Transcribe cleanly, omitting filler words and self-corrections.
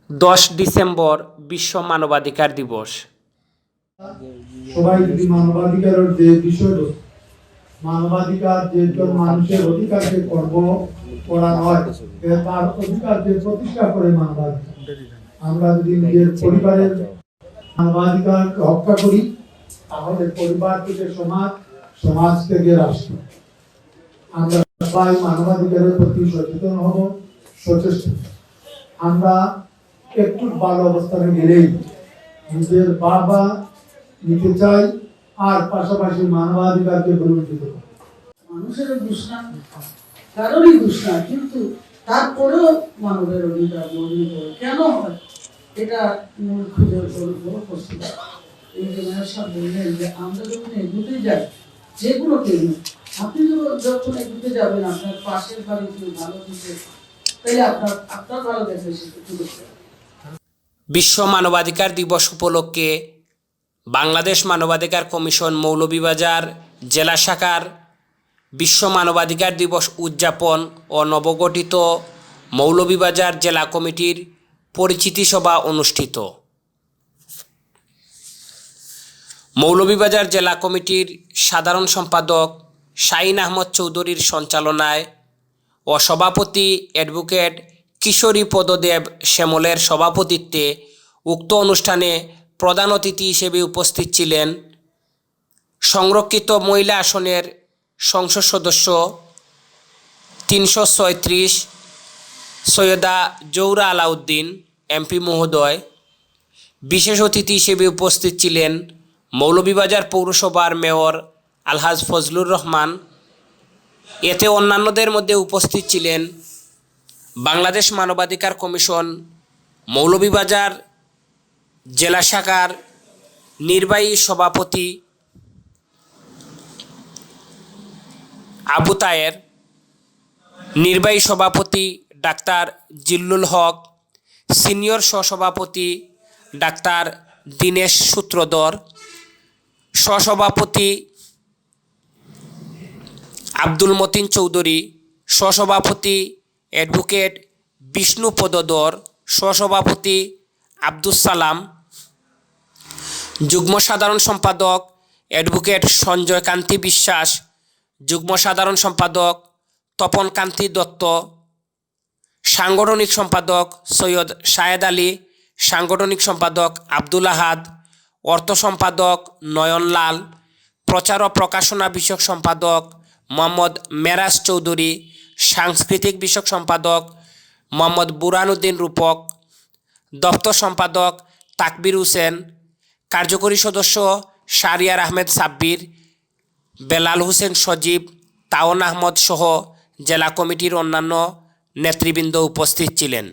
10 December বিশ্ব মানবাধিকার দিবস। সবাই যদি মানবাধিকারের যে বিষয়বস্তু, মানবাধিকার যে মানুষের অধিকারকে কর্ম করা হয়, তার অধিকারকে প্রতিষ্ঠা করে মানবাধিকার। আমরা যদি নিজের পরিবারের মানবাধিকার রক্ষা করি, তাহলে পরিবার থেকে সমাজ, সমাজ থেকে রাষ্ট্র। আমরা সবাই মানবাধিকারের প্রতি সচেতন হব, সচেষ্ট। আমরা একটু ভালো অবস্থানে গেলেই নিজের বাবা নিতে চাই, আর পাশাপাশি মানবাধিকারকে বলুণ্ঠিত করে। মানুষের দোষ না, কারোরই দোষ না, কিন্তু তারপরেও মানবের অধিকার লঙ্ঘন করে কেন হয়, এটা মূল খুঁজে বড় প্রশ্ন। এই যে মেয়র সাহেব বললেন যে আমরা যখন এগুতে যাই, যেগুলো কেন আপনি যখন এগুতে যাবেন, আপনার পাশের বাড়ি কেউ ভালো দিচ্ছে, তাহলে আপনার ভালো দেখে সেটুকু দেখতে। বিশ্ব মানবাধিকার দিবস উপলক্ষে বাংলাদেশ মানবাধিকার কমিশন মৌলভীবাজার জেলা শাখার বিশ্ব মানবাধিকার দিবস উদযাপন ও নবগঠিত মৌলভীবাজার জেলা কমিটির পরিচিতি সভা অনুষ্ঠিত। মৌলভীবাজার জেলা কমিটির সাধারণ সম্পাদক শাহিন আহমদ চৌধুরীর সঞ্চালনায় ও সভাপতি অ্যাডভোকেট কিশোরী পদদেব শ্যামলের সভাপতিত্বে উক্ত অনুষ্ঠানে প্রধান অতিথি হিসেবে উপস্থিত ছিলেন সংরক্ষিত মহিলা আসনের সংসদ সদস্য 336 সৈয়দা জৌহরা আলাউদ্দিন এমপি মহোদয়। বিশেষ অতিথি হিসেবে উপস্থিত ছিলেন মৌলভীবাজার পৌরসভার মেয়র আলহাজ ফজলুর রহমান। এতে অন্যান্যদের মধ্যে উপস্থিত ছিলেন বাংলাদেশ মানবাধিকার কমিশন মৌলভীবাজার জেলা শাখার নির্বাহী সভাপতি আবু তায়ের, নির্বাহী সভাপতি ডাক্তার জিল্লুল হক, সিনিয়র সহসভাপতি ডাক্তার দীনেশ সূত্রধর, সহসভাপতি আব্দুল মতিন চৌধুরী, সহসভাপতি অ্যাডভোকেট বিষ্ণুপদ ধর, সহসভাপতি আব্দুস সালাম, যুগ্ম সাধারণ সম্পাদক অ্যাডভোকেট সঞ্জয় কান্তি বিশ্বাস, যুগ্ম সাধারণ সম্পাদক তপন কান্তি দত্ত, সাংগঠনিক সম্পাদক সৈয়দ শাহেদ আলী, সাংগঠনিক সম্পাদক আব্দুল আহাদ, অর্থ সম্পাদক নয়নলাল, প্রচার ও প্রকাশনা বিষয়ক সম্পাদক মোহাম্মদ মেরাজ চৌধুরী, সাংস্কৃতিক বিষয়ক সম্পাদক মোহাম্মদ বুরহানুদ্দিন রূপক, দপ্তর সম্পাদক তাকবির হোসেন, কার্যকরী সদস্য শাহরিয়ার আহমেদ সাব্বির, বেলাল হোসেন সজীব, তাওন আহমদ সহ জেলা কমিটির অন্যান্য নেতৃবৃন্দ উপস্থিত ছিলেন।